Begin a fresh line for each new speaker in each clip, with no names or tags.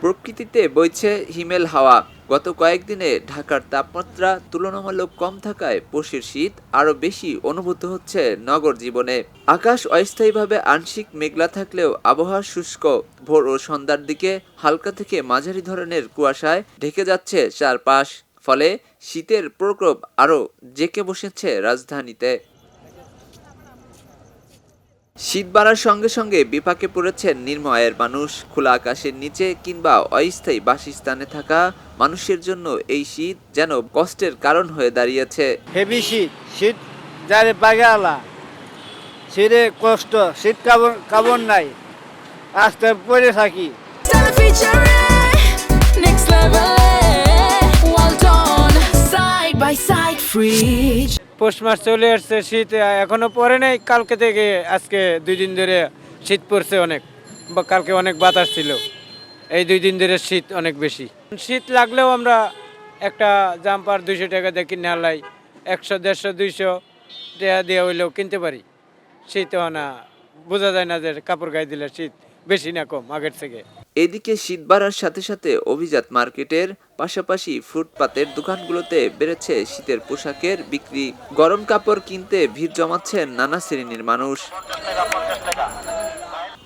প্রকৃতিতে বইছে হিমেল হাওয়া। গত কয়েকদিনে ঢাকার তাপমাত্রা তুলনামূলক কম থাকায় পশির শীত আরও বেশি অনুভূত হচ্ছে নগর জীবনে। আকাশ অস্থায়ীভাবে আংশিক মেঘলা থাকলেও আবহাওয়া শুষ্ক। ভোর ও সন্ধ্যার দিকে হালকা থেকে মাঝারি ধরনের কুয়াশায় ঢেকে যাচ্ছে চারপাশ। ফলে শীতের প্রকোপ আরও জেঁকে বসেছে রাজধানীতে। শীত বাড়ার সঙ্গে সঙ্গে বিপাকে পড়েছেন নিম্ন আয়ের মানুষ। খোলা আকাশের নিচে কিংবা অস্থায়ী বাসস্থানে থাকা মানুষের জন্য এই শীত যেন কষ্টের কারণ হয়ে দাঁড়িয়েছে।
হেভি শীত যারে পাগে আলা শীতে কষ্ট, শীত কাবন নাই, আস্তে পড়ে থাকি। পৌষ মাস চলে আসছে, শীত এখনো পরে নাই। কালকে থেকে আজকে 2 দিন ধরে শীত পড়ছে অনেক, বা কালকে অনেক বাতাস ছিল। এই 2 দিন ধরে শীত অনেক বেশি। শীত লাগলেও আমরা একটা জাম্পার 200 টাকা দিয়ে কিনে আলাই, 100, 150, 200 টাকা দিয়ে হইলেও কিনতে পারি। শীত না বোঝা যায় না যে কাপড় গায়ে দিলে শীত বেশি না কম আগের থেকে।
এদিকে শীত বাড়ার সাথে সাথে অভিজাত মার্কেটের পাশাপাশি ফুটপাতের দোকানগুলোতে বেড়েছে শীতের পোশাকের বিক্রি। গরম কাপড় কিনতে ভিড় জমাচ্ছেন নানা শ্রেণীর মানুষ।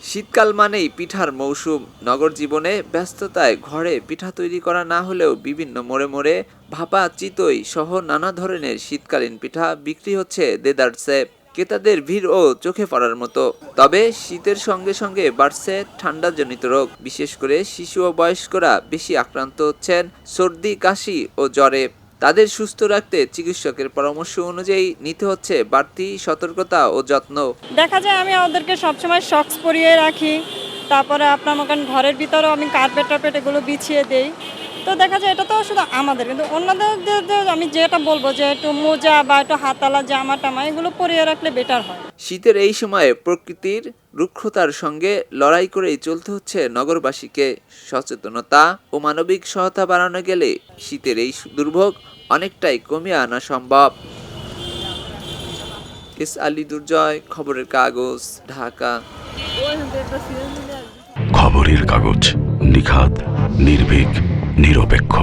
শীতকাল মানেই পিঠার মৌসুম। নগর জীবনে ব্যস্ততায় ঘরে পিঠা তৈরি করা না হলেও বিভিন্ন মোড়ে মোড়ে ভাপা, চিতই সহ নানা ধরনের শীতকালীন পিঠা বিক্রি হচ্ছে দেদারসে। ক্রেতাদের ভিড়ও চোখে পড়ার মতো। তবে শীতের সঙ্গে সঙ্গে বাড়ছে ঠান্ডাজনিত রোগ। বিশেষ করে শিশু ও বয়স্করা বেশি আক্রান্ত হচ্ছেন সর্দি, কাশি ও জ্বরে। তাদের সুস্থ রাখতে চিকিৎসকের পরামর্শ অনুযায়ী নিতে হচ্ছে বাড়তি সতর্কতা ও যত্ন।
দেখা যায় আমি ওদেরকে সবসময় সক্স পরিয়ে রাখি, তারপরে আপনার মতন ঘরের ভিতরেও আমি কার্পেট টার্পেট এগুলো বিছিয়ে দেই। তো দেখা যায় এটা তো শুধু আমাদের, কিন্তু অন্যদের আমি যেটা বলবো যে একটু মোজা বা একটু হাতালা জামা টামা এগুলো পরিয়ে রাখলে বেটার হয়।
শীতের এই সময়ে প্রকৃতির রুক্ষতার সঙ্গে লড়াই করেই চলতে হচ্ছে নগরবাসীকে। সচেতনতা ও মানবিক সহায়তা বাড়ানো গেলে শীতের এই দুর্ভোগ অনেকটাই কমিয়ে আনা সম্ভব। এস আলী, দুর্জয়, খবরের কাগজ, ঢাকা।
খবরের কাগজ, নিখাত, নির্ভীক, নিরপেক্ষ।